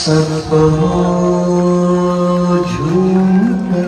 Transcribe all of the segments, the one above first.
सपनों झूमे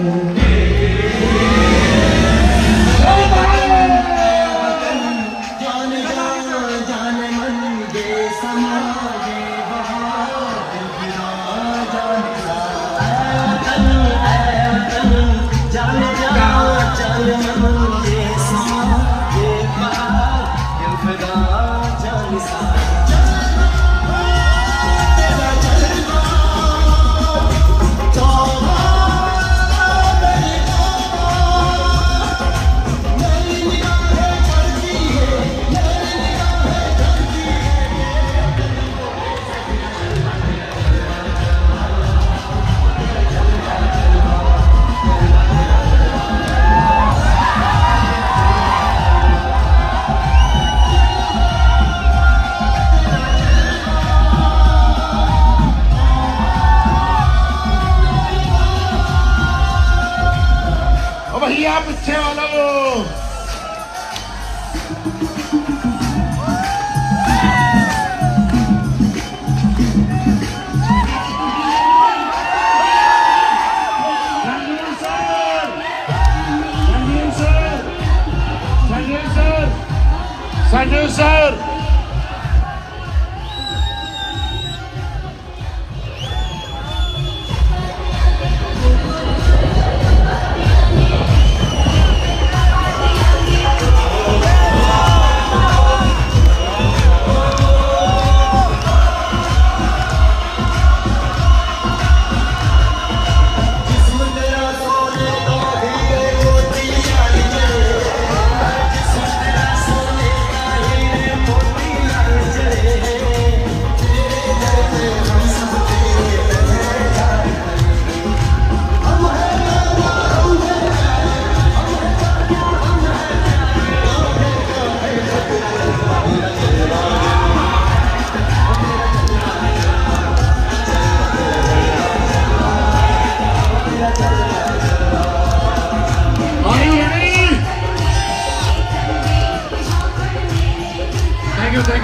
भैया पीछे वाला वो Sanjay sir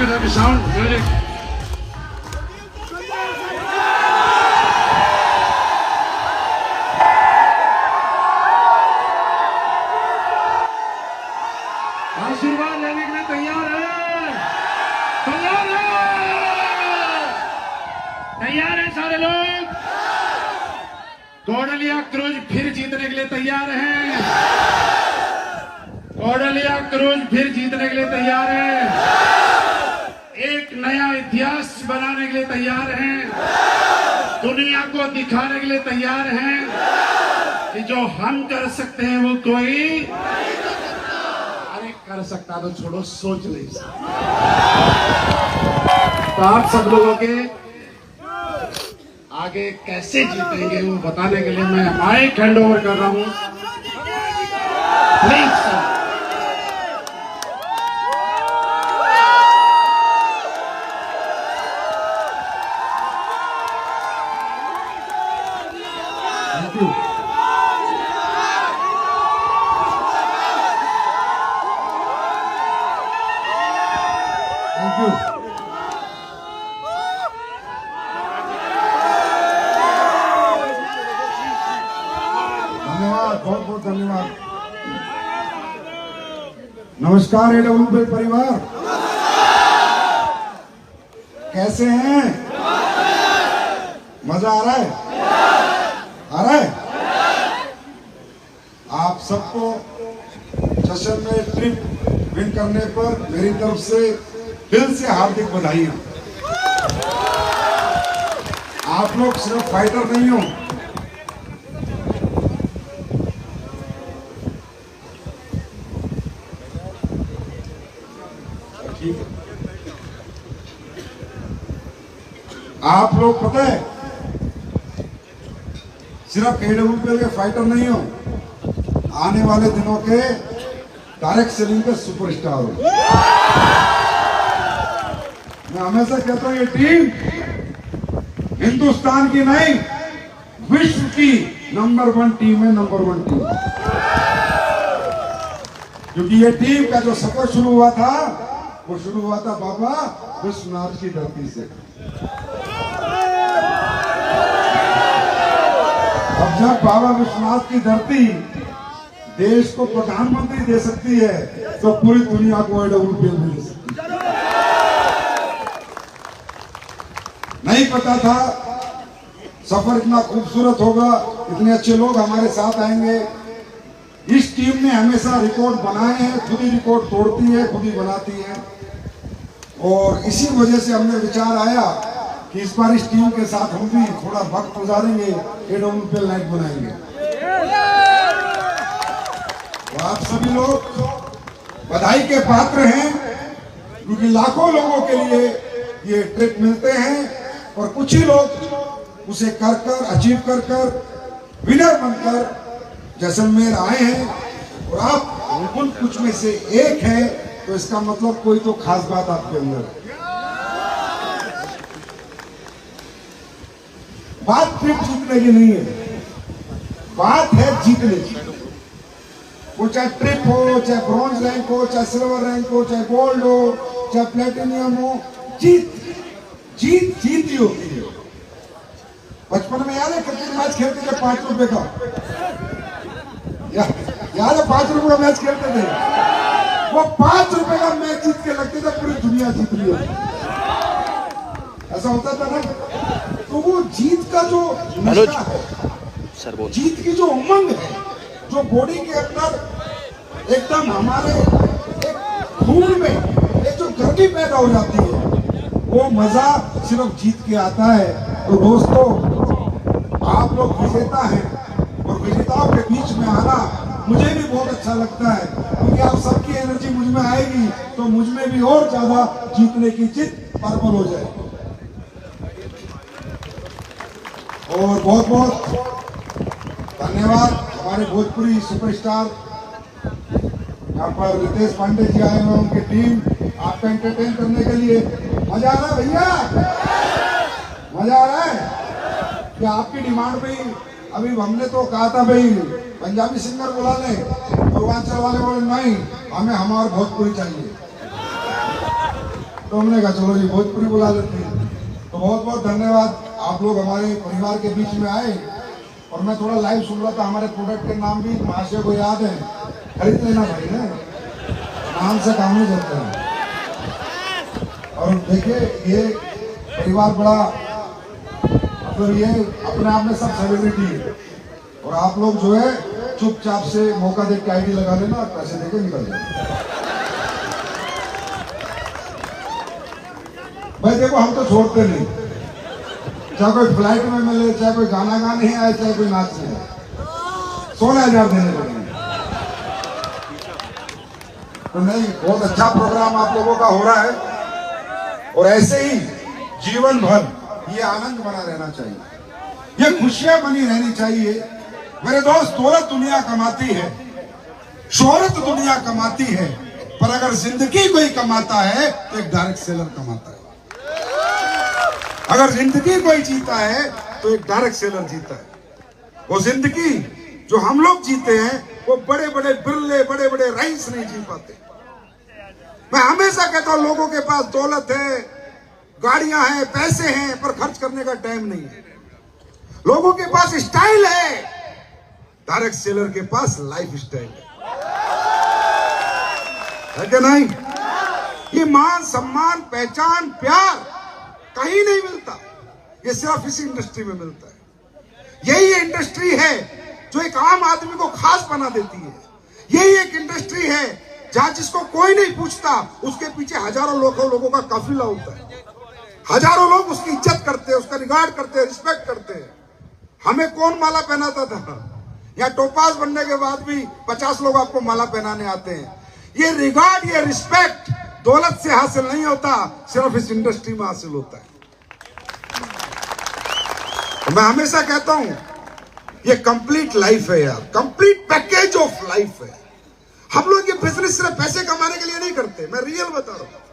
Thank you, sound, music. आशीर्वाद लेने के लिए तैयार है? तैयार है? तैयार है सारे लोग? कोडलिया क्रूज फिर जीतने के लिए तैयार हैं? कोडलिया क्रूज फिर जीतने के लिए तैयार है? एक नया इतिहास बनाने के लिए तैयार हैं? दुनिया को दिखाने के लिए तैयार हैं कि जो हम कर सकते हैं वो कोई अरे कर सकता तो छोड़ो, सोच नहीं सकता। तो आप सब लोगों के आगे कैसे जीतेंगे वो बताने के लिए मैं माइक हैंड ओवर कर रहा हूं। Please sir. Thank you. Thank you. धन्यवाद, बहुत बहुत धन्यवाद। नमस्कार एडब्ल्यूपी परिवार, कैसे हैं? मजा आ रहा है? आ रहा है? आप सबको जश्न में ट्रिप विन करने पर मेरी तरफ से दिल से हार्दिक बधाई। आप लोग सिर्फ फाइटर नहीं हो, आप लोग पता है सिर्फ एडब्ल्यूपीएल के फाइटर नहीं हो, आने वाले दिनों के डायरेक्ट सेलिंग के सुपरस्टार हो। मैं हमेशा कहता हूं ये टीम हिंदुस्तान की नहीं विश्व की नंबर 1 टीम है, नंबर 1 टीम। क्योंकि ये टीम का जो सफर शुरू हुआ था वो शुरू हुआ था बाबा विश्वनाथ की धरती से। जब बाबा विश्वनाथ की धरती देश को प्रधानमंत्री दे सकती है तो पूरी दुनिया को AWPL भी दे सकती है। नहीं पता था सफर इतना खूबसूरत होगा, इतने अच्छे लोग हमारे साथ आएंगे। इस टीम ने हमेशा रिकॉर्ड बनाए हैं, खुद ही रिकॉर्ड तोड़ती है, खुद ही बनाती है। और इसी वजह से हमने विचार आया कि इस बार इस टीम के साथ हम भी थोड़ा वक्त गुजारेंगे, AWPL नाइट बनाएंगे। तो आप सभी लोग बधाई के पात्र हैं, क्योंकि लाखों लोगों के लिए ये ट्रिप मिलते हैं और कुछ ही लोग उसे कर अचीव कर विनर बनकर जैसलमेर आए हैं। और आप उन कुछ में से एक है, तो इसका मतलब कोई तो खास बात आपके अंदर है। बात ट्रिप जीतने की नहीं है, बात है जीतने की। वो चाहे ट्रिप हो, चाहे ब्रॉन्ज रैंक हो, चाहे सिल्वर रैंक हो, चाहे गोल्ड हो, चाहे प्लेटिनियम हो, जीत जीत जीत ही होती है। बचपन में याद है क्रिकेट मैच खेलते थे 5 रुपए का, याद है 5 रुपए का मैच खेलते थे। वो 5 रुपए का मैच जीत के लगते थे पूरी दुनिया जीत रही है, ऐसा होता था ना। तो वो जीत का जो नशा है, जीत की जो उमंग है, जो बॉडी के अंदर एकदम हमारे एक खून में एक जो गर्मी पैदा हो जाती है, वो मजा सिर्फ जीत के आता है। तो दोस्तों, आप लोग विजेता हैं और विजेताओं के बीच में आना मुझे भी बहुत अच्छा लगता है, क्योंकि आप सबकी एनर्जी मुझ में आएगी तो मुझ में भी और ज्यादा जीतने की जिद परबल हो जाएगी। और बहुत बहुत धन्यवाद हमारे भोजपुरी सुपरस्टार यहाँ पर रितेश पांडे जी आए हैं, उनकी टीम आपको एंटरटेन करने के लिए। मजा आ रहा है भैया, मजा आ रहा है। क्या आपकी डिमांड भी, अभी हमने तो कहा था भाई पंजाबी सिंगर बुला ले, पूर्वांचल वाले बोले नहीं, हमें हमारा भोजपुरी चाहिए। तो हमने कहा चलो जी भोजपुरी बुला लेते हैं। तो बहुत बहुत धन्यवाद, आप लोग हमारे परिवार के बीच में आए। और मैं थोड़ा लाइव सुन रहा था, हमारे प्रोडक्ट के नाम भी महाशय को याद है, खरीद लेना भाई ना, नाम से काम नहीं चलता है। और देखिए ये परिवार बड़ा, मतलब ये अपने आप में सब सेलिब्रिटी है। और आप लोग जो है चुपचाप से मौका देख के आईडी लगा लेना, पैसे देके निकल जाए। भाई देखो हम तो छोड़ते नहीं, चाहे कोई फ्लाइट में मिले, चाहे कोई गाना गाने आए, चाहे कोई नाचने आए, 16,000 देने पड़ेंगे। तो नहीं, बहुत अच्छा प्रोग्राम आप लोगों का हो रहा है और ऐसे ही जीवन भर ये आनंद बना रहना चाहिए, ये खुशियां बनी रहनी चाहिए। मेरे दोस्त, दौलत दुनिया कमाती है, शोहरत दुनिया कमाती है, पर अगर जिंदगी कोई कमाता है तो एक डायरेक्ट सेलर कमाता है। अगर जिंदगी कोई जीता है तो एक डायरेक्ट सेलर जीता है। वो जिंदगी जो हम लोग जीते हैं वो बड़े बड़े बिरले, बड़े बड़े रईस नहीं जी पाते। मैं हमेशा कहता हूं लोगों के पास दौलत है, गाड़ियां हैं, पैसे हैं, पर खर्च करने का टाइम नहीं है। लोगों के पास स्टाइल है, डायरेक्ट सेलर के पास लाइफ स्टाइल है कि नहीं? ये मान सम्मान, पहचान, प्यार कहीं नहीं मिलता, ये सिर्फ इसी इंडस्ट्री में मिलता है। यही इंडस्ट्री है जो एक आम आदमी को खास बना देती है। यही एक इंडस्ट्री है जहां जिसको कोई नहीं पूछता, उसके पीछे हजारों लोगों का काफिला होता है। हजारों लोग उसकी इज्जत करते हैं, उसका रिगार्ड करते हैं, रिस्पेक्ट करते हैं। हमें कौन माला पहनाता था? या टोपाज बनने के बाद भी 50 लोग आपको माला पहनाने आते हैं। ये रिगार्ड, ये रिस्पेक्ट दौलत से हासिल नहीं होता, सिर्फ इस इंडस्ट्री में हासिल होता है। तो मैं हमेशा कहता हूं ये कंप्लीट लाइफ है यार, कंप्लीट पैकेज ऑफ लाइफ है। हम लोग ये बिजनेस सिर्फ पैसे कमाने के लिए नहीं करते, मैं रियल बता रहा हूं।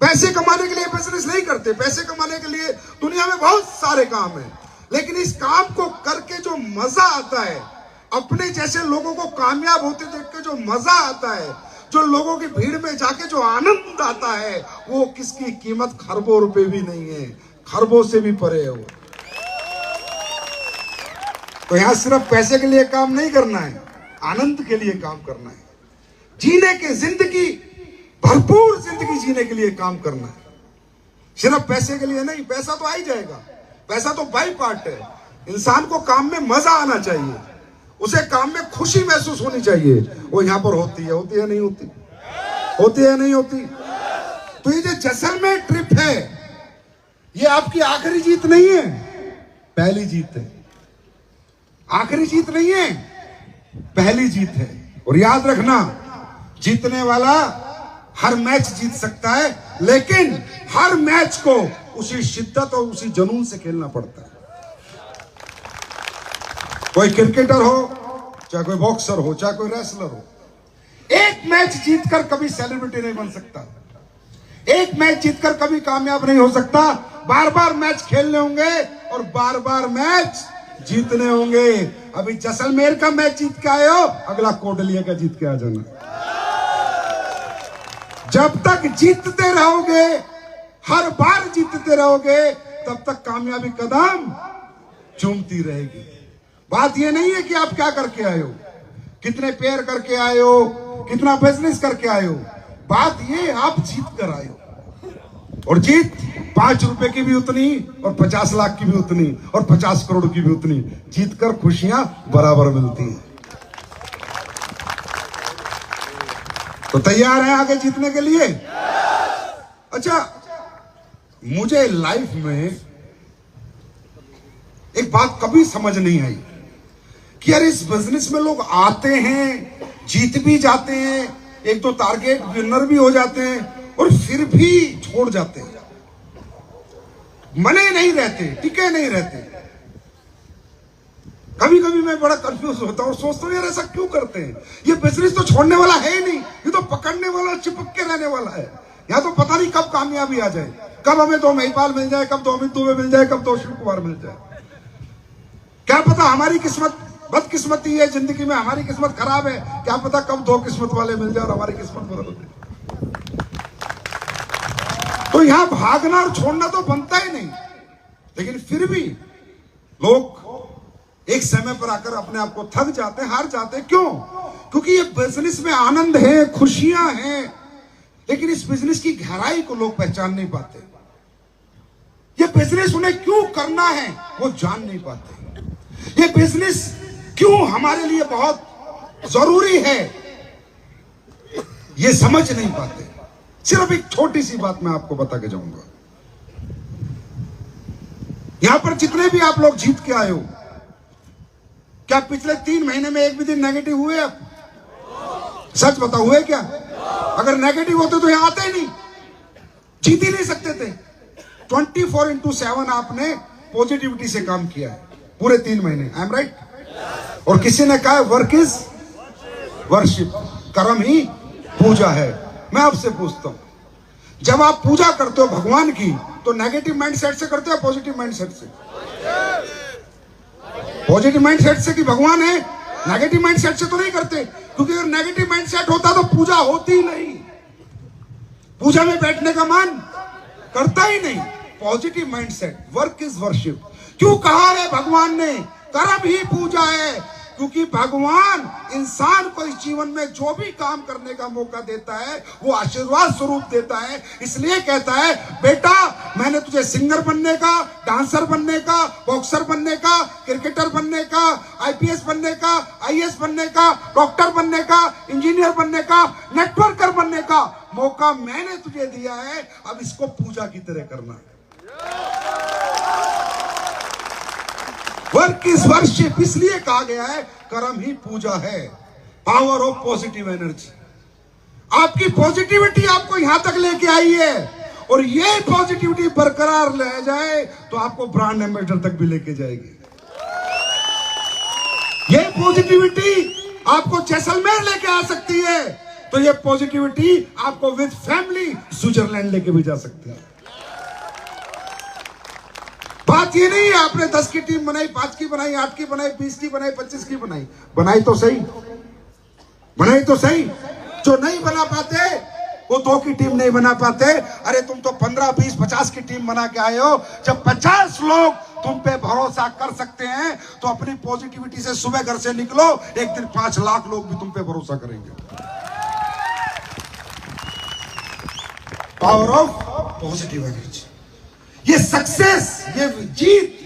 पैसे कमाने के लिए बिजनेस नहीं करते, पैसे कमाने के लिए दुनिया में बहुत सारे काम हैं, लेकिन इस काम को करके जो मजा आता है, अपने जैसे लोगों को कामयाब होते देख के जो मजा आता है, जो लोगों की भीड़ में जाके जो आनंद आता है, वो किसकी कीमत खरबों रुपए भी नहीं है, खरबों से भी परे है वो। तो यहां सिर्फ पैसे के लिए काम नहीं करना है, आनंद के लिए काम करना है, जीने की जिंदगी, भरपूर जिंदगी जीने के लिए काम करना है, सिर्फ पैसे के लिए नहीं। पैसा तो आ ही जाएगा, पैसा तो बाई पार्ट है। इंसान को काम में मजा आना चाहिए, उसे काम में खुशी महसूस होनी चाहिए। वो यहां पर होती है नहीं होती, होती है नहीं होती। तो ये जो जैसलमेर ट्रिप है, ये आपकी आखिरी जीत नहीं है, पहली जीत है। आखिरी जीत नहीं है, पहली जीत है। और याद रखना, जीतने वाला हर मैच जीत सकता है, लेकिन हर मैच को उसी शिद्दत और उसी जुनून से खेलना पड़ता है। कोई क्रिकेटर हो, चाहे कोई बॉक्सर हो, चाहे कोई रेसलर हो, एक मैच जीतकर कभी सेलिब्रिटी नहीं बन सकता, एक मैच जीतकर कभी कामयाब नहीं हो सकता। बार बार मैच खेलने होंगे और बार बार मैच जीतने होंगे। अभी जैसलमेर का मैच जीत के आए हो, अगला कोटलिया का जीत के आ जाना। जब तक जीतते रहोगे, हर बार जीतते रहोगे, तब तक कामयाबी कदम चूमती रहेगी। बात यह नहीं है कि आप क्या करके आए हो, कितने पेयर करके आए हो, कितना बिजनेस करके आए हो। बात ये आप जीत कर आए हो, और जीत 5 रुपए की भी उतनी, और 50 लाख की भी उतनी, और 50 करोड़ की भी उतनी। जीत कर खुशियां बराबर मिलती हैं। तो तैयार हैं आगे जीतने के लिए? अच्छा, मुझे लाइफ में एक बात कभी समझ नहीं आई कि यार इस बिजनेस में लोग आते हैं, जीत भी जाते हैं, एक तो टारगेट विनर भी हो जाते हैं, और फिर भी छोड़ जाते हैं, मने नहीं रहते, टिके नहीं रहते। कभी कभी मैं बड़ा कंफ्यूज होता हूं और सोचता हूं यार ऐसा क्यों करते हैं। ये बिजनेस तो छोड़ने वाला है ही नहीं, ये तो पकड़ने वाला, चिपक के रहने वाला है। यहां तो पता नहीं कब कामयाबी आ जाए, कब हमें 2 महिपाल मिल जाए, कब 2 अमित दुबे मिल जाए, कब 2 शिव कुमार मिल जाए। क्या पता हमारी किस्मत बदकिस्मती है, जिंदगी में हमारी किस्मत खराब है, क्या पता कब 2 किस्मत वाले मिल जाए और हमारी किस्मत बदल जाए। तो यहां भागना और छोड़ना तो बनता ही नहीं, लेकिन फिर भी लोग एक समय पर आकर अपने आप को थक जाते हैं, हार जाते हैं। क्यों? क्योंकि ये बिजनेस में आनंद है, खुशियां हैं, लेकिन इस बिजनेस की गहराई को लोग पहचान नहीं पाते। ये बिजनेस उन्हें क्यों करना है वो जान नहीं पाते। ये बिजनेस क्यों हमारे लिए बहुत जरूरी है ये समझ नहीं पाते। सिर्फ एक छोटी सी बात मैं आपको बता के जाऊंगा। यहां पर जितने भी आप लोग जीत के आए हो, क्या पिछले 3 महीने में एक भी दिन नेगेटिव हुए आप? सच बताओ, हुए क्या? अगर नेगेटिव होते तो यहां आते ही नहीं, जीत ही नहीं सकते थे। 24/7 आपने पॉजिटिविटी से काम किया है पूरे 3 महीने। I am right? और किसी ने कहा वर्क इज वर्शिप, कर्म ही पूजा है। मैं आपसे पूछता हूं, जब आप पूजा करते हो भगवान की, तो नेगेटिव माइंडसेट से करते हो पॉजिटिव माइंडसेट से? पॉजिटिव माइंडसेट से कि भगवान है, नेगेटिव माइंडसेट से तो नहीं करते, क्योंकि अगर नेगेटिव माइंडसेट होता तो पूजा होती ही नहीं, पूजा में बैठने का मन करता ही नहीं। Positive mindset, work is worship. क्यों कहा है भगवान ने कर्म ही पूजा है? क्योंकि भगवान इंसान को इस जीवन में जो भी काम करने का मौका देता है वो आशीर्वाद स्वरूप देता है। इसलिए कहता है, बेटा मैंने तुझे सिंगर बनने का, डांसर बनने का, बॉक्सर बनने का, क्रिकेटर बनने का, आईपीएस बनने का, आईएएस बनने का, डॉक्टर बनने का, इंजीनियर बनने का, नेटवर्कर बनने का मौका मैंने तुझे दिया है। अब इसको पूजा की तरह करना है। वर्क इज वर्शिप इसलिए कहा गया है, कर्म ही पूजा है। पावर ऑफ पॉजिटिव एनर्जी, आपकी पॉजिटिविटी आपको यहां तक लेके आई है, और ये पॉजिटिविटी बरकरार ले जाए तो आपको ब्रांड एम्बेसडर तक भी लेके जाएगी। ये पॉजिटिविटी आपको जैसलमेर लेके आ सकती है, तो ये पॉजिटिविटी आपको विद फैमिली स्विट्जरलैंड लेके भी जा सकती है। बात ये नहीं है आपने 10 की टीम बनाई, 5 की बनाई, 8 की बनाई, 20 की बनाई, 25 की बनाई। बनाई तो सही, बनाई तो सही। जो नहीं बना पाते वो 2 की टीम नहीं बना पाते। अरे तुम तो 15, 20, 50 की टीम बना के आए हो। जब 50 लोग तुम पे भरोसा कर सकते हैं, तो अपनी पॉजिटिविटी से सुबह घर से निकलो, एक दिन 5 लाख लोग भी तुम पे भरोसा करेंगे। Power of positive energy. ये सक्सेस, ये जीत,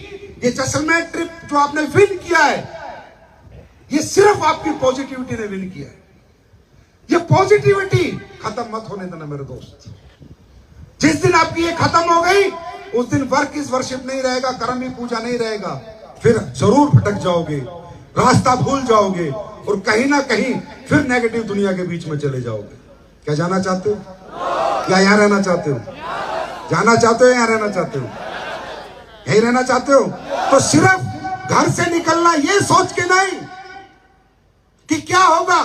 ये जैसलमेर ट्रिप जो आपने विन किया है, ये सिर्फ आपकी पॉजिटिविटी ने विन किया है। ये पॉजिटिविटी खत्म मत होने देना मेरे दोस्त। जिस दिन आपकी ये खत्म हो गई, उस दिन वर्क इज वर्शिप नहीं रहेगा, कर्म ही पूजा नहीं रहेगा, फिर जरूर भटक जाओगे, रास्ता भूल जाओगे और कहीं ना कहीं फिर नेगेटिव दुनिया के बीच में चले जाओगे। क्या जाना चाहते हो? क्या यहां रहना चाहते हो? जाना चाहते हो? यहां रहना चाहते हो? यहीं रहना चाहते हो? तो सिर्फ घर से निकलना ये सोच के नहीं कि क्या होगा,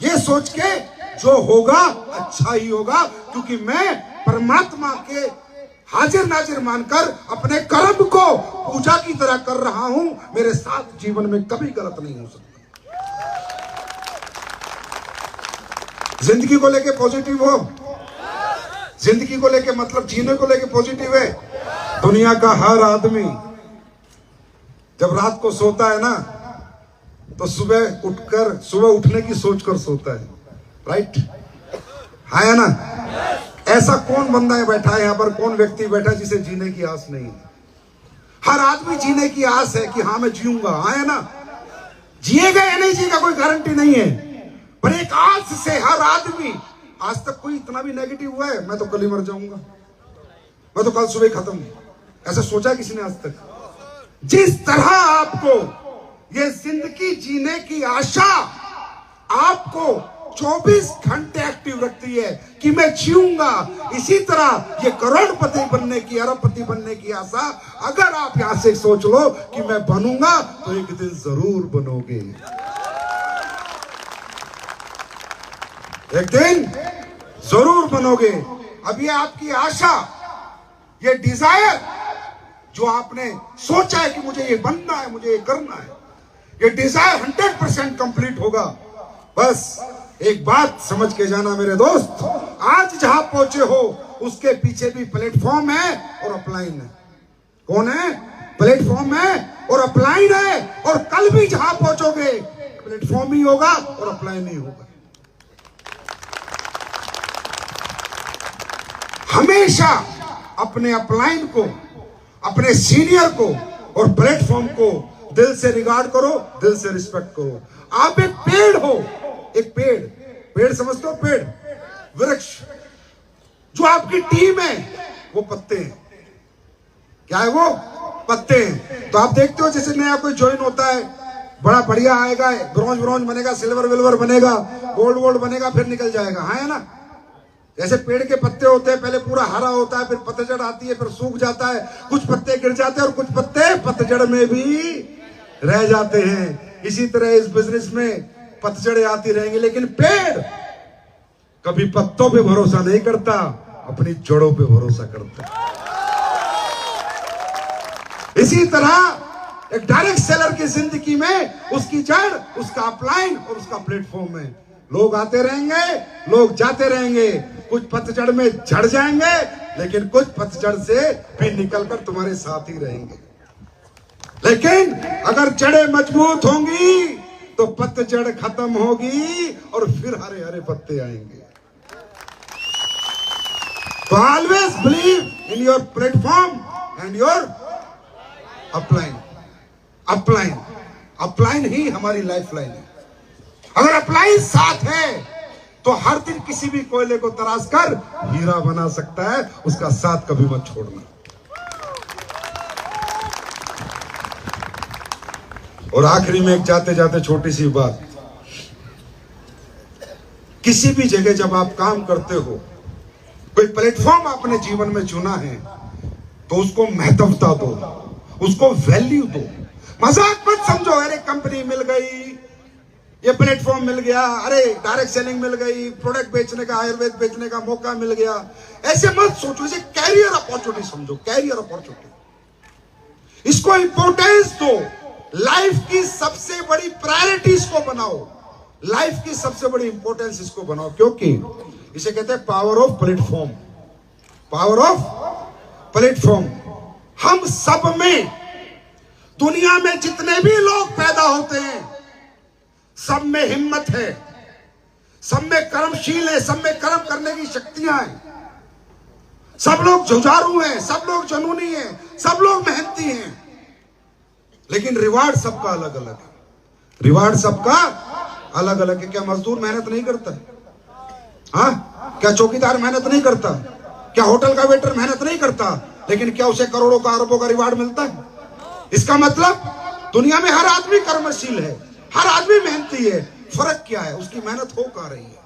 ये सोच के जो होगा अच्छा ही होगा, क्योंकि मैं परमात्मा के हाजिर नाजिर मानकर अपने कर्म को पूजा की तरह कर रहा हूं। मेरे साथ जीवन में कभी गलत नहीं हो सकता। जिंदगी को लेके पॉजिटिव हो, जिंदगी को लेके मतलब जीने को लेके पॉजिटिव है। दुनिया का हर आदमी जब रात को सोता है ना, तो सुबह उठने की सोच कर सोता है, राइट? है ना? ऐसा कौन बंदा है बैठा है यहां पर, कौन व्यक्ति बैठा है जिसे जीने की आस नहीं है? हर आदमी जीने की आस है कि हाँ मैं जीऊंगा, है ना? जिएगा या नहीं जिएगा कोई गारंटी नहीं है, पर एक आस से हर आदमी। आज तक कोई इतना भी नेगेटिव हुआ है मैं तो कल ही मर जाऊंगा, मैं तो कल सुबह खत्म, ऐसा सोचा किसी ने आज तक? जिस तरह आपको ये जिंदगी जीने की आशा आपको 24 घंटे एक्टिव रखती है कि मैं जीऊंगा, इसी तरह ये करोड़पति बनने की, अरबपति बनने की आशा अगर आप यहां से सोच लो कि मैं बनूंगा, तो एक दिन जरूर बनोगे, एक दिन जरूर बनोगे। अब ये आपकी आशा, ये डिजायर जो आपने सोचा है कि मुझे ये बनना है, मुझे ये करना है, ये डिजायर 100% कंप्लीट होगा। बस एक बात समझ के जाना मेरे दोस्त, आज जहां पहुंचे हो उसके पीछे भी प्लेटफॉर्म है और अपलाइन है। कौन है? प्लेटफॉर्म है और अपलाइन है, और कल भी जहां पहुंचोगे प्लेटफॉर्म ही होगा और अपलाइन ही होगा। हमेशा अपने अपलाइन को, अपने सीनियर को और प्लेटफॉर्म को दिल से रिगार्ड करो, दिल से रिस्पेक्ट करो। आप एक पेड़ हो, एक पेड़ समझते हो? पेड़, वृक्ष। जो आपकी टीम है वो पत्ते हैं। क्या है वो? पत्ते हैं। तो आप देखते हो जैसे नया कोई ज्वाइन होता है, बड़ा बढ़िया आएगा, ब्रॉन्ज बनेगा, सिल्वर विल्वर बनेगा, गोल्ड बनेगा, फिर निकल जाएगा, है ना? जैसे पेड़ के पत्ते होते हैं, पहले पूरा हरा होता है, फिर पतझड़ आती है, फिर सूख जाता है, कुछ पत्ते गिर जाते हैं और कुछ पत्ते पतझड़ में भी रह जाते हैं। इसी तरह इस बिजनेस में पतझड़ें आती रहेंगी, लेकिन पेड़ कभी पत्तों पे भरोसा नहीं करता, अपनी जड़ों पे भरोसा करता है। इसी तरह एक डायरेक्ट सेलर की जिंदगी में उसकी जड़, उसका अपलाइन और उसका प्लेटफॉर्म है। लोग आते रहेंगे, लोग जाते रहेंगे, कुछ पतझड़ में झड़ जाएंगे, लेकिन कुछ पतझड़ से भी निकलकर तुम्हारे साथ ही रहेंगे। लेकिन अगर जड़ें मजबूत होंगी तो पतझड़ खत्म होगी और फिर हरे हरे पत्ते आएंगे। तो always believe in your platform and your upline. Upline ही हमारी लाइफ लाइन है। अगर अपलाइन साथ है तो हर दिन किसी भी कोयले को तराश कर हीरा बना सकता है, उसका साथ कभी मत छोड़ना। और आखिरी में एक जाते जाते छोटी सी बात, किसी भी जगह जब आप काम करते हो, कोई प्लेटफॉर्म आपने जीवन में चुना है, तो उसको महत्वता दो, उसको वैल्यू दो। मजाक मत समझो, अरे कंपनी मिल गई, ये प्लेटफॉर्म मिल गया, अरे डायरेक्ट सेलिंग मिल गई, प्रोडक्ट बेचने का, आयुर्वेद बेचने का मौका मिल गया, ऐसे मत सोचो। इसे कैरियर अपॉर्चुनिटी समझो, कैरियर अपॉर्चुनिटी। इसको इंपॉर्टेंस दो, लाइफ की सबसे बड़ी प्रायोरिटीज को बनाओ, लाइफ की सबसे बड़ी इंपॉर्टेंस इसको बनाओ, क्योंकि इसे कहते हैं power of platform. Power of platform. हम सब में दुनिया में जितने भी लोग पैदा होते हैं सब में हिम्मत है, सब में कर्मशील है, सब में कर्म करने की शक्तियां हैं, सब लोग जुझारू हैं, सब लोग जुनूनी हैं, सब लोग मेहनती हैं, लेकिन रिवार्ड सबका अलग अलग है। रिवार्ड सबका अलग अलग है। क्या मजदूर मेहनत नहीं करता? हाँ, क्या चौकीदार मेहनत नहीं करता? क्या होटल का वेटर मेहनत नहीं करता? लेकिन क्या उसे करोड़ों का अरबों का रिवार्ड मिलता है? इसका मतलब दुनिया में हर आदमी कर्मशील है, हर आदमी मेहनती है। फर्क क्या है? उसकी मेहनत हो कहां रही है,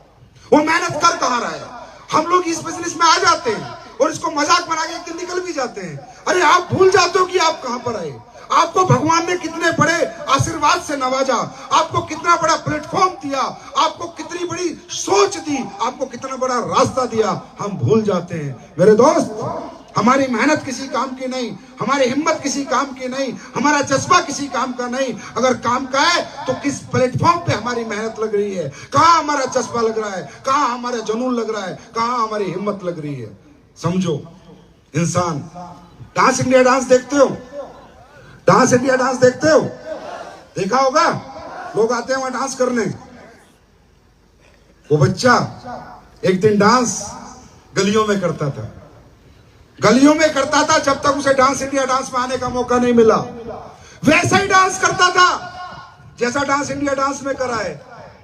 वो मेहनत कर कहां रहा है। हम लोग इस बिजनेस में आ जाते हैं और इसको मजाक बना के एक दिन निकल भी जाते हैं। अरे आप भूल जाते हो कि आप कहां पर आए। आपको भगवान ने कितने बड़े आशीर्वाद से नवाजा, आपको कितना बड़ा प्लेटफॉर्म दिया, आपको कितनी बड़ी सोच दी, आपको कितना बड़ा रास्ता दिया, हम भूल जाते हैं। मेरे दोस्त, हमारी मेहनत किसी काम की नहीं, हमारी हिम्मत किसी काम की नहीं, हमारा जज्बा किसी काम का नहीं। अगर काम का है तो किस प्लेटफॉर्म पे हमारी मेहनत लग रही है, कहां हमारा जज्बा लग रहा है, कहां हमारा जुनून लग रहा है, कहां हमारी हिम्मत लग रही है। समझो, इंसान डांस इंडिया डांस देखते हो? डांस इंडिया डांस देखते हो? देखा होगा, लोग आते हैं वहां डांस करने। वो बच्चा एक दिन डांस गलियों में करता था, गलियों में करता था जब तक उसे डांस इंडिया डांस में आने का मौका नहीं मिला। वैसा ही डांस करता था जैसा डांस इंडिया डांस में करा है।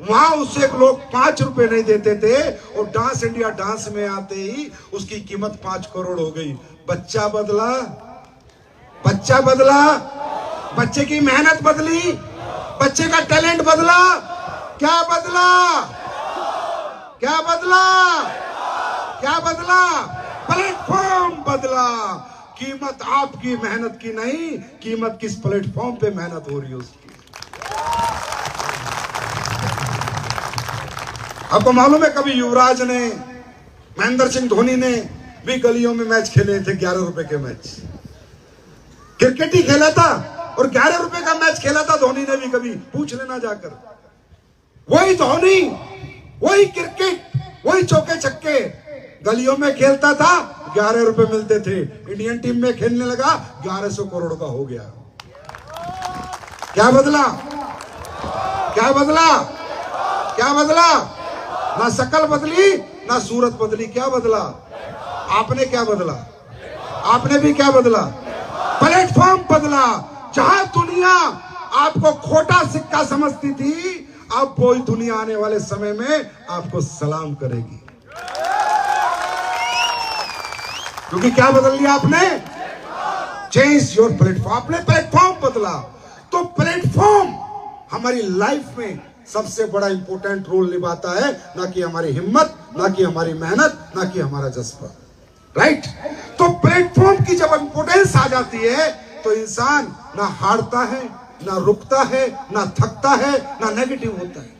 वहां उससे लोग 5 रुपए नहीं देते थे और डांस इंडिया डांस में आते ही उसकी कीमत 5 करोड़ हो गई। बच्चा बदला, बच्चा बदला, बच्चे की मेहनत बदली, बच्चे का टैलेंट बदला। क्या बदला? क्या बदला? क्या बदला? प्लेटफॉर्म बदला। कीमत आपकी मेहनत की नहीं, कीमत किस प्लेटफॉर्म पे मेहनत हो रही है उसकी। आपको मालूम है, कभी युवराज ने, महेंद्र सिंह धोनी ने भी गलियों में मैच खेले थे, 11 रुपए के मैच। क्रिकेट ही खेला था और 11 रुपए का मैच खेला था धोनी ने भी। कभी पूछ लेना जाकर। वही धोनी, वही क्रिकेट, वही चौके छक्के गलियों में खेलता था, 11 रुपए मिलते थे। इंडियन टीम में खेलने लगा, 1100 करोड़ का हो गया। क्या बदला? क्या बदला? क्या बदला? ना शकल बदली, ना सूरत बदली। क्या बदला? आपने क्या बदला? आपने भी क्या बदला? प्लेटफॉर्म बदला। जहां दुनिया आपको खोटा सिक्का समझती थी, अब वही दुनिया आने वाले समय में आपको सलाम करेगी। क्योंकि क्या बदल लिया आपने? Change your platform. आपने प्लेटफॉर्म बदला। तो प्लेटफॉर्म हमारी लाइफ में सबसे बड़ा इंपॉर्टेंट रोल निभाता है, ना कि हमारी हिम्मत, ना कि हमारी मेहनत, ना कि हमारा जज्बा। राइट? तो प्लेटफॉर्म की जब इंपॉर्टेंस आ जाती है तो इंसान ना हारता है, ना रुकता है, ना थकता है, ना नेगेटिव होता है।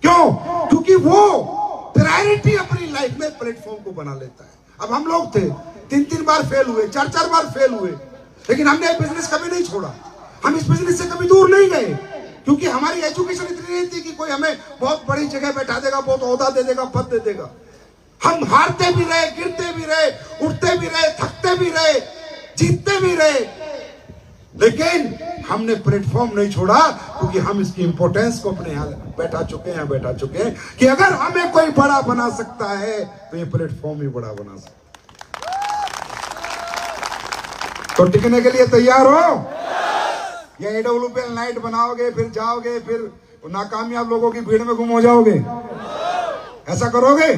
क्यों? क्योंकि वो प्रायोरिटी अपनी लाइफ में प्लेटफॉर्म को बना लेता है। अब हम लोग थे, 3-3 बार फेल हुए, 4-4 बार फेल हुए, लेकिन हमने बिजनेस कभी नहीं छोड़ा। हम इस बिजनेस से कभी दूर नहीं गए, क्योंकि हमारी एजुकेशन इतनी नहीं थी कि कोई हमें बहुत बड़ी जगह बैठा देगा, बहुत ओहदा दे देगा, पद दे देगा। हम हारते भी रहे, गिरते भी रहे, उठते भी रहे, थकते भी रहे, जीतते भी रहे, लेकिन हमने प्लेटफॉर्म नहीं छोड़ा, क्योंकि हम इसकी इंपॉर्टेंस को अपने यहां बैठा चुके हैं कि अगर हमें कोई बड़ा बना सकता है तो ये प्लेटफॉर्म ही बड़ा बना सकता है। तो टिकने के लिए तैयार हो? या AWPL नाइट बनाओगे, फिर जाओगे, फिर नाकामयाब लोगों की भीड़ में गुम हो जाओगे? ऐसा करोगे?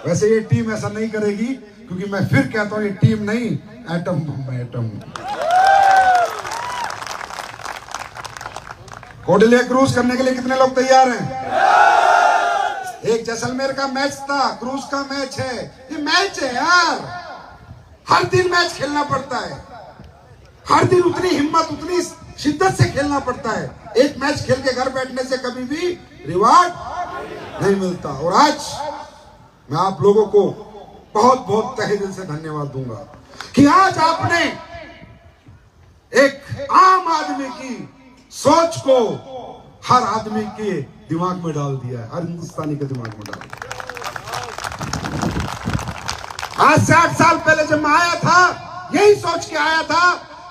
वैसे ये टीम ऐसा नहीं करेगी, क्योंकि मैं फिर कहता हूं ये टीम नहीं, एटम बम है, एटम। कोडलिया क्रूज करने के लिए कितने लोग तैयार हैं? एक जैसलमेर का मैच था, क्रूज का मैच है। ये मैच है यार, हर दिन मैच खेलना पड़ता है, हर दिन उतनी हिम्मत, उतनी शिद्दत से खेलना पड़ता है। एक मैच खेल के घर बैठने से कभी भी रिवार्ड नहीं मिलता। और आज मैं आप लोगों को बहुत बहुत तहे दिल से धन्यवाद दूंगा कि आज आपने एक आम आदमी की सोच को हर आदमी के दिमाग में डाल दिया है, हर हिंदुस्तानी के दिमाग में डाल दिया। आज से 8 साल पहले जब मैं आया था, यही सोच के आया था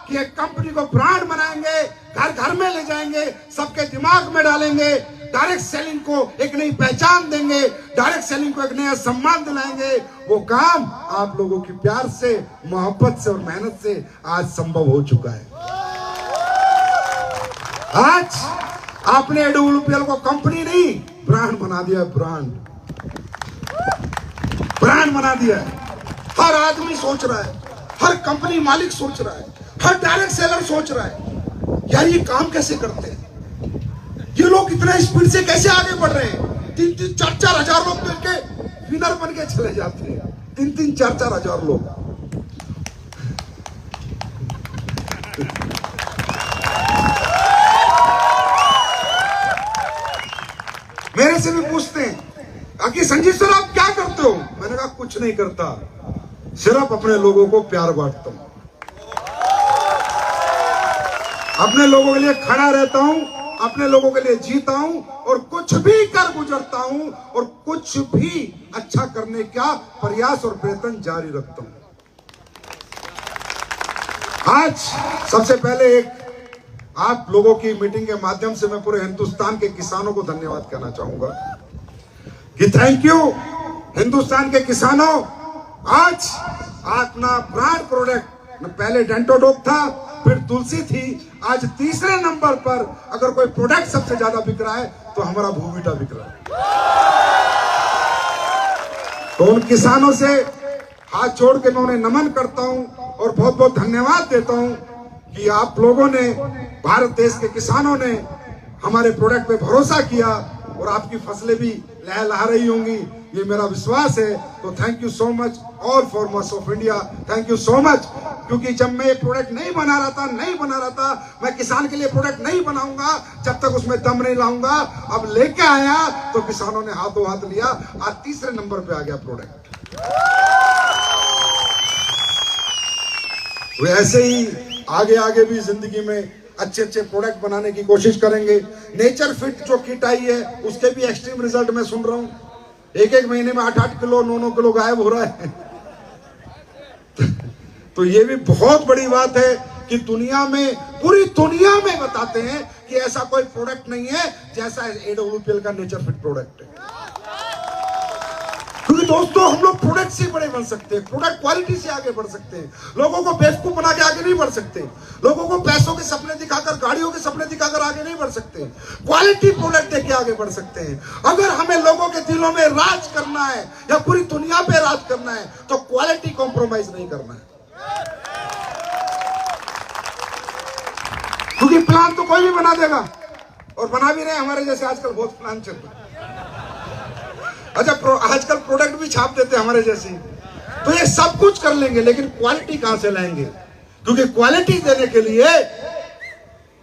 कि एक कंपनी को ब्रांड बनाएंगे, घर घर में ले जाएंगे, सबके दिमाग में डालेंगे, डायरेक्ट सेलिंग को एक नई पहचान देंगे, डायरेक्ट सेलिंग को एक नया सम्मान दिलाएंगे। वो काम आप लोगों की प्यार से, मोहब्बत से और मेहनत से आज संभव हो चुका है। आज आपने AWPL को कंपनी नहीं, ब्रांड बना दिया। ब्रांड बना दिया है। हर आदमी सोच रहा है, हर कंपनी मालिक सोच रहा है, हर डायरेक्ट सेलर सोच रहा है, यार ये काम कैसे करते हैं, ये लोग इतना स्पीड से कैसे आगे बढ़ रहे हैं। 3-3, 4-4 हजार लोग तो इनके विनर बन के चले जाते हैं। 3-3, 4-4 हजार लोग। मेरे से भी पूछते हैं कि संजीव सर आप क्या करते हो? मैंने कहा कुछ नहीं करता, सिर्फ अपने लोगों को प्यार बांटता हूं, अपने लोगों के लिए खड़ा रहता हूं, अपने लोगों के लिए जीता हूं और कुछ भी कर गुजरता हूं और कुछ भी अच्छा करने का प्रयास और प्रयत्न जारी रखता हूं। आज सबसे पहले एक आप लोगों की मीटिंग के माध्यम से मैं पूरे हिंदुस्तान के किसानों को धन्यवाद कहना चाहूंगा कि थैंक यू हिंदुस्तान के किसानों। आज अपना ब्रांड प्रोडक्ट, पहले डेंटोडोक था, फिर तुलसी थी, आज तीसरे नंबर पर अगर कोई प्रोडक्ट सबसे ज्यादा बिक रहा है तो हमारा भूविटा बिक रहा है। तो उन किसानों से हाथ जोड़ के मैं उन्हें नमन करता हूं और बहुत बहुत धन्यवाद देता हूं कि आप लोगों ने, भारत देश के किसानों ने हमारे प्रोडक्ट पे भरोसा किया और आपकी फसलें भी लहलहा रही होंगी, ये मेरा विश्वास है। तो thank you so much all farmers of India, thank you so much. क्योंकि जब मैं ये प्रोडक्ट नहीं बना रहा था, मैं किसान के लिए प्रोडक्ट नहीं बनाऊंगा जब तक उसमें दम नहीं लाऊंगा। अब लेके आया तो किसानों ने हाथों हाथ लिया, आज तीसरे नंबर पे आ गया प्रोडक्ट। वो ऐसे ही आगे आगे भी जिंदगी में अच्छे अच्छे प्रोडक्ट बनाने की कोशिश करेंगे। नेचर फिट जो किट आई है उसके भी एक्सट्रीम रिजल्ट मैं सुन रहा हूं, एक महीने में 8-8 किलो 9-9 किलो गायब हो रहा है। तो ये भी बहुत बड़ी बात है कि दुनिया में, पूरी दुनिया में बताते हैं कि ऐसा कोई प्रोडक्ट नहीं है जैसा AWPL का नेचर फिट प्रोडक्ट है। क्योंकि दोस्तों हम लोग प्रोडक्ट से बड़े बन सकते हैं, प्रोडक्ट क्वालिटी से आगे बढ़ सकते हैं, लोगों को बेवकूफ बना के आगे नहीं बढ़ सकते, लोगों को पैसों के सपने दिखाकर, गाड़ियों के सपने दिखाकर आगे नहीं बढ़ सकते, क्वालिटी प्रोडक्ट देके आगे बढ़ सकते हैं। अगर हमें लोगों के दिलों में राज करना है या पूरी दुनिया पे राज करना है तो क्वालिटी कॉम्प्रोमाइज नहीं करना है। क्योंकि प्लान तो कोई भी बना देगा और बना भी रहे, हमारे जैसे आजकल बहुत प्लान चल रहे हैं। अच्छा, आजकल प्रोडक्ट भी छाप देते हैं हमारे जैसे, तो ये सब कुछ कर लेंगे लेकिन क्वालिटी कहां से लाएंगे? क्योंकि क्वालिटी देने के लिए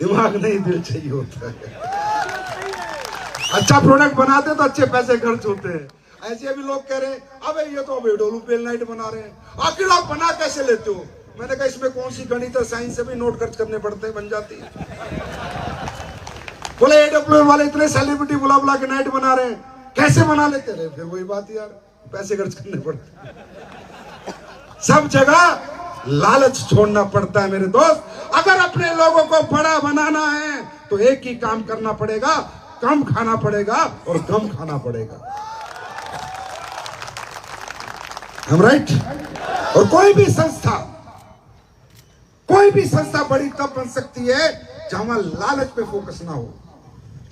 दिमाग नहीं, दिल चाहिए होता है। अच्छा प्रोडक्ट बनाते तो अच्छे पैसे खर्च होते हैं। ऐसे भी लोग कह रहे हैं अबे ये तो AWPL नाइट बना रहे हैं, आखिर आप बना कैसे लेते हो? मैंने कहा इसमें कौन सी गणित और साइंस से भी नोट खर्च करने पड़ते हैं, बन जाती है। बोले AWPL वाले इतने सेलिब्रिटी बुला बुला के नाइट बना रहे हैं, कैसे बना लेते रहे? फिर वही बात यार, पैसे खर्च करने पड़ते। सब जगह लालच छोड़ना पड़ता है मेरे दोस्त। अगर अपने लोगों को बड़ा बनाना है तो एक ही काम करना पड़ेगा, कम खाना पड़ेगा और कम खाना पड़ेगा। हम राइट? और कोई भी संस्था बड़ी तब बन सकती है जहां लालच पे फोकस ना हो।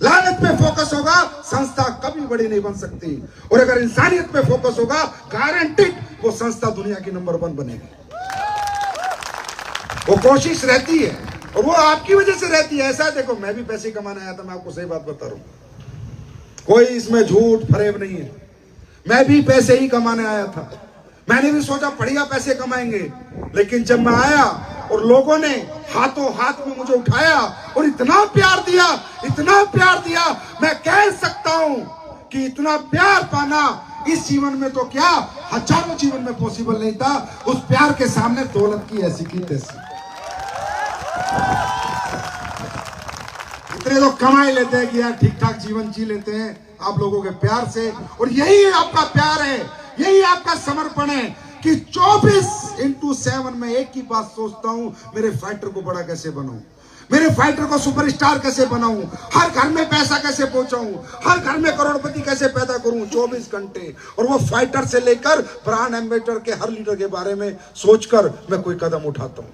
लालच पे फोकस होगा, संस्था कभी बड़ी नहीं बन सकती। और अगर इंसानियत पे फोकस होगा, गारंटीड वो संस्था दुनिया की नंबर 1 बनेगी। वो कोशिश रहती है और वो आपकी वजह से रहती है। ऐसा देखो, मैं भी पैसे कमाने आया था, मैं आपको सही बात बता रहा हूं, कोई इसमें झूठ फरेब नहीं है। मैं भी पैसे ही कमाने आया था, मैंने भी सोचा बढ़िया पैसे कमाएंगे, लेकिन जब मैं आया और लोगों ने हाथों हाथ में मुझे उठाया और इतना प्यार दिया, मैं कह सकता हूं कि इतना प्यार पाना इस जीवन में तो क्या, हजारों जीवन में पॉसिबल नहीं था। उस प्यार के सामने दौलत की ऐसी की तैसी। इतने लोग कमा लेते हैं कि यार ठीक ठाक जीवन जी लेते हैं आप लोगों के प्यार से। और यही आपका प्यार है, यही आपका समर्पण है कि 24/7 में एक ही बात सोचता हूं, मेरे फाइटर को बड़ा कैसे बनाऊं, मेरे फाइटर को सुपरस्टार कैसे बनाऊं, हर घर में पैसा कैसे पहुंचाऊं, हर घर में करोड़पति कैसे पैदा करूं 24 घंटे। और वो फाइटर से लेकर ब्रांड एम्बेसडर के हर लीडर के बारे में सोचकर मैं कोई कदम उठाता हूं,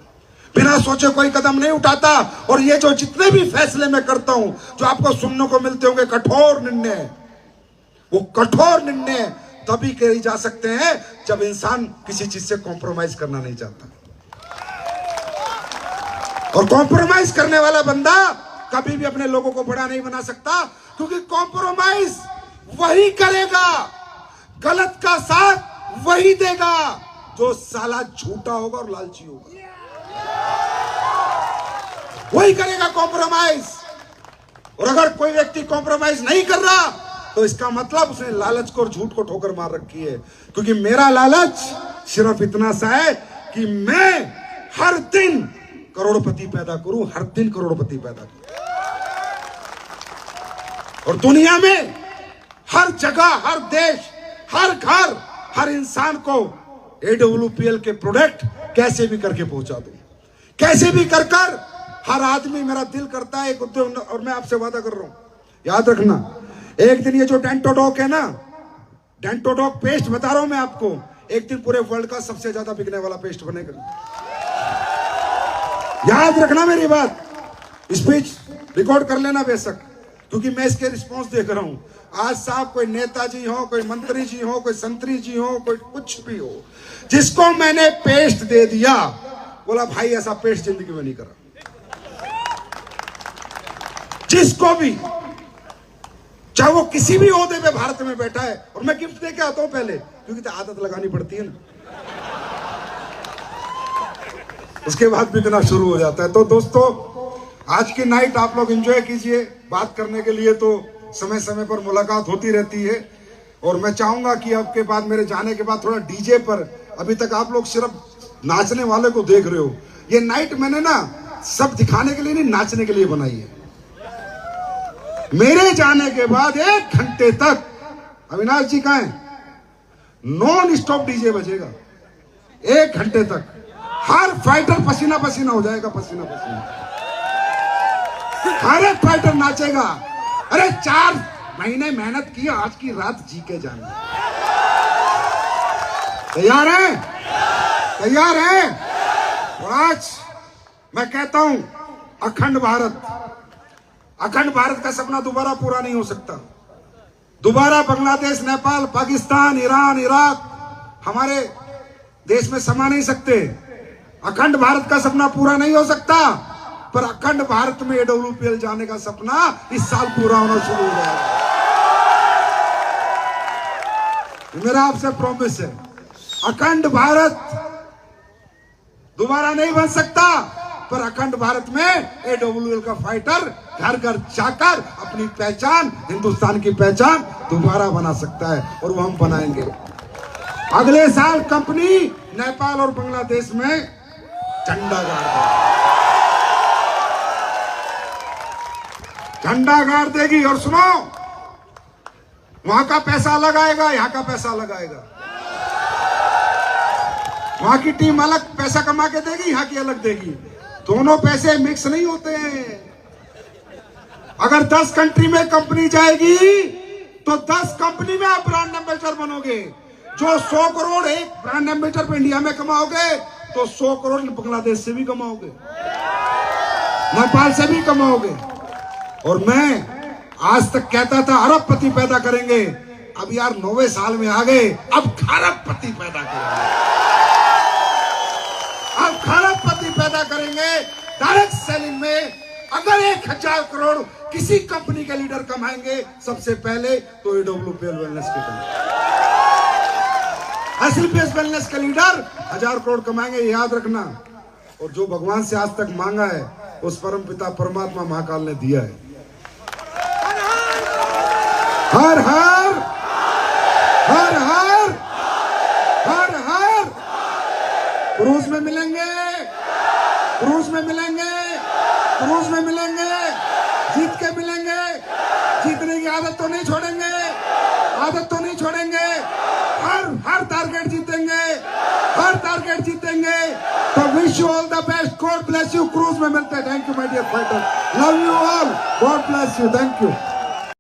बिना सोचे कोई कदम नहीं उठाता। और ये जो जितने भी फैसले मैं करता हूं, जो आपको सुनने को मिलते होंगे कठोर निर्णय, वो कठोर निर्णय तभी किए जा सकते हैं जब इंसान किसी चीज से कॉम्प्रोमाइज करना नहीं चाहता। और कॉम्प्रोमाइज करने वाला बंदा कभी भी अपने लोगों को बड़ा नहीं बना सकता, क्योंकि कॉम्प्रोमाइज वही करेगा, गलत का साथ वही देगा जो साला झूठा होगा और लालची होगा, वही करेगा कॉम्प्रोमाइज। और अगर कोई व्यक्ति कॉम्प्रोमाइज नहीं कर रहा तो इसका मतलब उसने लालच को और झूठ को ठोकर मार रखी है। क्योंकि मेरा लालच सिर्फ इतना सा है कि मैं हर दिन करोड़पति पैदा करूं, हर दिन करोड़पति पैदा करूं। और दुनिया में हर जगह, हर देश, हर घर, हर इंसान को AWPL के प्रोडक्ट कैसे भी करके पहुंचा दूं, कैसे भी कर हर आदमी, मेरा दिल करता है एक उद्योग। और मैं आपसे वादा कर रहा हूं, याद रखना, एक दिन ये जो डेंटोडॉक है ना, डेंटोडॉक पेस्ट बता रहा हूं मैं आपको, एक दिन पूरे वर्ल्ड का सबसे ज्यादा बिकने वाला पेस्ट बनेगा। याद रखना मेरी बात, स्पीच रिकॉर्ड कर लेना बेशक, क्योंकि मैं इसके रिस्पॉन्स देख रहा हूं। आज साहब कोई नेताजी हो, कोई मंत्री जी हो, कोई संतरी जी हो, कोई कुछ भी हो, जिसको मैंने पेस्ट दे दिया, बोला भाई ऐसा पेस्ट जिंदगी में नहीं करा। जिसको भी, चाहे वो किसी भी ओहदे पे भारत में बैठा है, और मैं गिफ्ट दे के आता हूं पहले, क्योंकि तो आदत लगानी पड़ती है ना, उसके बाद बिकना शुरू हो जाता है। तो दोस्तों, आज की नाइट आप लोग एंजॉय कीजिए। बात करने के लिए तो समय समय पर मुलाकात होती रहती है, और मैं चाहूंगा कि अब के बाद, मेरे जाने के बाद, थोड़ा डीजे पर, अभी तक आप लोग सिर्फ नाचने वाले को देख रहे हो। ये नाइट मैंने ना सब दिखाने के लिए नहीं, नाचने के लिए बनाई है। मेरे जाने के बाद 1 घंटे तक, अविनाश जी कहां हैं, नॉन स्टॉप डीजे बजेगा 1 घंटे तक। हर फाइटर पसीना पसीना हो जाएगा, पसीना पसीना, हर एक फाइटर नाचेगा। अरे 4 महीने मेहनत की, आज की रात जी के जाना। तैयार है? तैयार है? और आज मैं कहता हूं, अखंड भारत, अखंड भारत का सपना दोबारा पूरा नहीं हो सकता। दोबारा बांग्लादेश, नेपाल, पाकिस्तान, ईरान, इराक हमारे देश में समा नहीं सकते। अखंड भारत का सपना पूरा नहीं हो सकता, पर अखंड भारत में AWPL जाने का सपना इस साल पूरा होना शुरू हो जाएगा। मेरा आपसे प्रॉमिस है, अखंड भारत दोबारा नहीं बन सकता, पर अखंड भारत में AWPL का फाइटर घर घर जाकर अपनी पहचान, हिंदुस्तान की पहचान दोबारा बना सकता है, और वो हम बनाएंगे। अगले साल कंपनी नेपाल और बांग्लादेश में झंडा गाड़ देगी, झंडा गाड़ देगी। और सुनो, वहां का पैसा अलग आएगा, यहां का पैसा अलग आएगा। वहां की टीम अलग पैसा कमा के देगी, यहां की अलग देगी। दोनों पैसे मिक्स नहीं होते हैं। अगर 10 कंट्री में कंपनी जाएगी तो 10 कंपनी में आप ब्रांड एम्बेसडर बनोगे। जो 100 करोड़ एक ब्रांड एम्बेसडर पे इंडिया में कमाओगे, तो 100 करोड़ बांग्लादेश से भी कमाओगे, नेपाल से भी कमाओगे। और मैं आज तक कहता था अरबपति पैदा करेंगे, अब यार 90 साल में आ गए, अब खरबपति पैदा करेंगे, अब खरबपति पैदा करेंगे। डायरेक्ट सेलिंग में अगर 1000 करोड़ किसी कंपनी के लीडर कमाएंगे, सबसे पहले तो AWPL वेलनेस के कमाएंगे। SLPS वेलनेस के लीडर 1000 करोड़ कमाएंगे, याद रखना। और जो भगवान से आज तक मांगा है, उस परम पिता परमात्मा महाकाल ने दिया है। हर हर हर हर हर हर क्रूज में मिलेंगे, क्रूज में मिलेंगे, क्रूज में मिलेंगे, जीत के मिलेंगे। जीतने की आदत तो नहीं छोड़ेंगे, आदत तो नहीं छोड़ेंगे। हर टारगेट जीतेंगे। यू क्रूज में मिलते हैं। Thank you my dear fighter, love you all, God bless you, thank you.